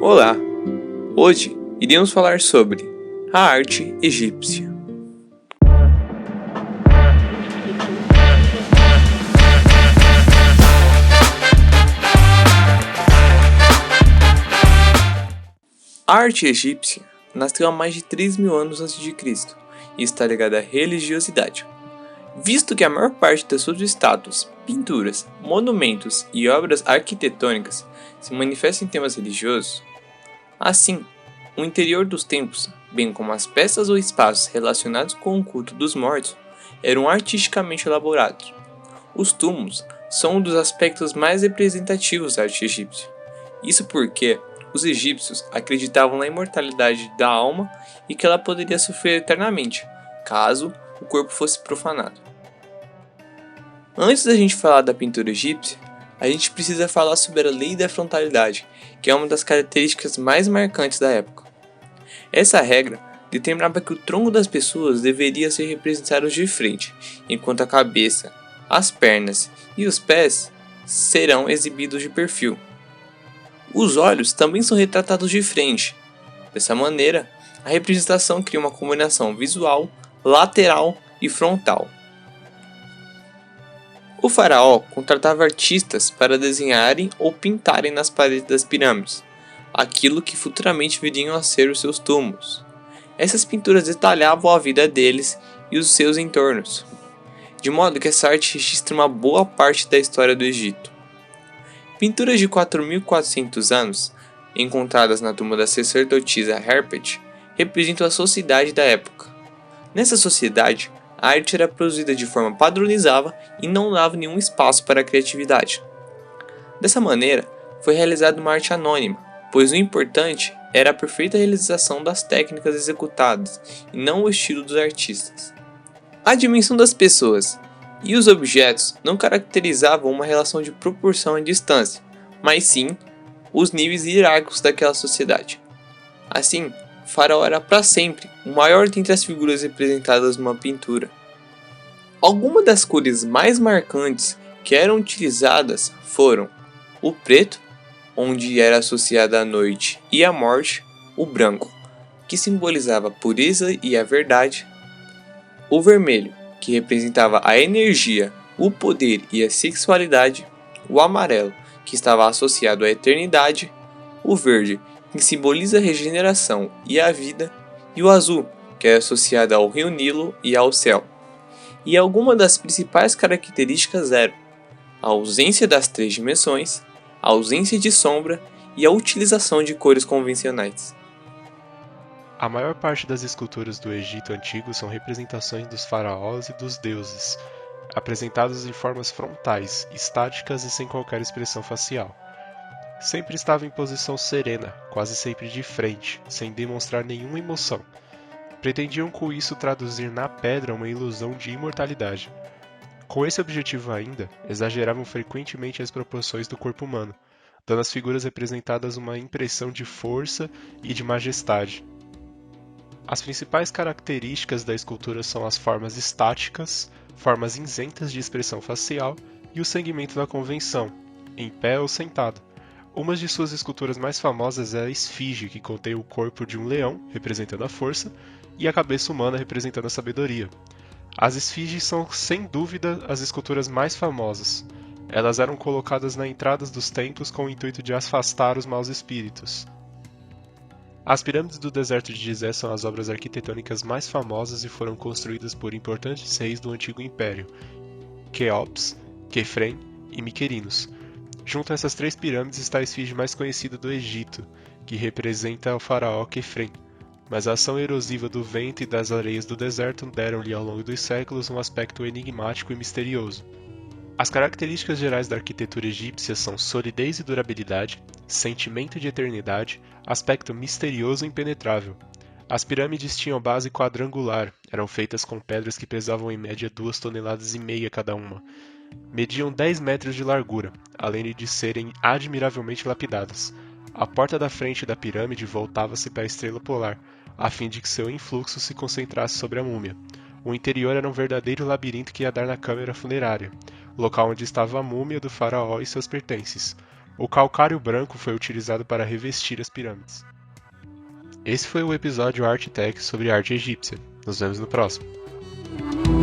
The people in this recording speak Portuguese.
Olá! Hoje iremos falar sobre a arte egípcia. A arte egípcia nasceu há mais de 3.000 anos antes de Cristo e está ligada à religiosidade. Visto que a maior parte das suas estátuas, pinturas, monumentos e obras arquitetônicas se manifestam em temas religiosos, assim, o interior dos templos, bem como as peças ou espaços relacionados com o culto dos mortos, eram artisticamente elaborados. Os túmulos são um dos aspectos mais representativos da arte egípcia. Isso porque os egípcios acreditavam na imortalidade da alma e que ela poderia sofrer eternamente, caso o corpo fosse profanado. Antes da gente falar da pintura egípcia, a gente precisa falar sobre a lei da frontalidade, que é uma das características mais marcantes da época. Essa regra determinava que o tronco das pessoas deveria ser representado de frente, enquanto a cabeça, as pernas e os pés serão exibidos de perfil. Os olhos também são retratados de frente. Dessa maneira, a representação cria uma combinação visual, lateral e frontal. O faraó contratava artistas para desenharem ou pintarem nas paredes das pirâmides, aquilo que futuramente viriam a ser os seus túmulos. Essas pinturas detalhavam a vida deles e os seus entornos, de modo que essa arte registra uma boa parte da história do Egito. Pinturas de 4.400 anos, encontradas na tumba da sacerdotisa Herpet, representam a sociedade da época. Nessa sociedade, a arte era produzida de forma padronizada e não dava nenhum espaço para a criatividade. Dessa maneira, foi realizada uma arte anônima, pois o importante era a perfeita realização das técnicas executadas e não o estilo dos artistas. A dimensão das pessoas e os objetos não caracterizavam uma relação de proporção e distância, mas sim os níveis hierárquicos daquela sociedade. Assim, o faraó era para sempre o maior dentre as figuras representadas numa pintura. Algumas das cores mais marcantes que eram utilizadas foram o preto, onde era associada a noite e a morte, o branco, que simbolizava a pureza e a verdade, o vermelho, que representava a energia, o poder e a sexualidade, o amarelo, que estava associado à eternidade, o verde, que simboliza a regeneração e a vida, e o azul, que é associado ao rio Nilo e ao céu. E algumas das principais características eram a ausência das três dimensões, a ausência de sombra e a utilização de cores convencionais. A maior parte das esculturas do Egito Antigo são representações dos faraós e dos deuses, apresentados em formas frontais, estáticas e sem qualquer expressão facial. Sempre estava em posição serena, quase sempre de frente, sem demonstrar nenhuma emoção. Pretendiam com isso traduzir na pedra uma ilusão de imortalidade. Com esse objetivo ainda, exageravam frequentemente as proporções do corpo humano, dando às figuras representadas uma impressão de força e de majestade. As principais características da escultura são as formas estáticas, formas isentas de expressão facial e o segmento da convenção, em pé ou sentado. Uma de suas esculturas mais famosas é a esfinge, que contém o corpo de um leão, representando a força, e a cabeça humana, representando a sabedoria. As esfinges são, sem dúvida, as esculturas mais famosas. Elas eram colocadas na entrada dos templos com o intuito de afastar os maus espíritos. As pirâmides do deserto de Gizé são as obras arquitetônicas mais famosas e foram construídas por importantes reis do Antigo Império, Quéops, Quefren e Miquerinos. Junto a essas três pirâmides está a esfinge mais conhecida do Egito, que representa o faraó Quefren, mas a ação erosiva do vento e das areias do deserto deram-lhe ao longo dos séculos um aspecto enigmático e misterioso. As características gerais da arquitetura egípcia são solidez e durabilidade, sentimento de eternidade, aspecto misterioso e impenetrável. As pirâmides tinham base quadrangular, eram feitas com pedras que pesavam em média 2,5 toneladas cada uma. Mediam 10 metros de largura, além de serem admiravelmente lapidadas. A porta da frente da pirâmide voltava-se para a estrela polar, a fim de que seu influxo se concentrasse sobre a múmia. O interior era um verdadeiro labirinto que ia dar na câmara funerária, local onde estava a múmia do faraó e seus pertences. O calcário branco foi utilizado para revestir as pirâmides. Esse foi o episódio Art Tech sobre arte egípcia. Nos vemos no próximo.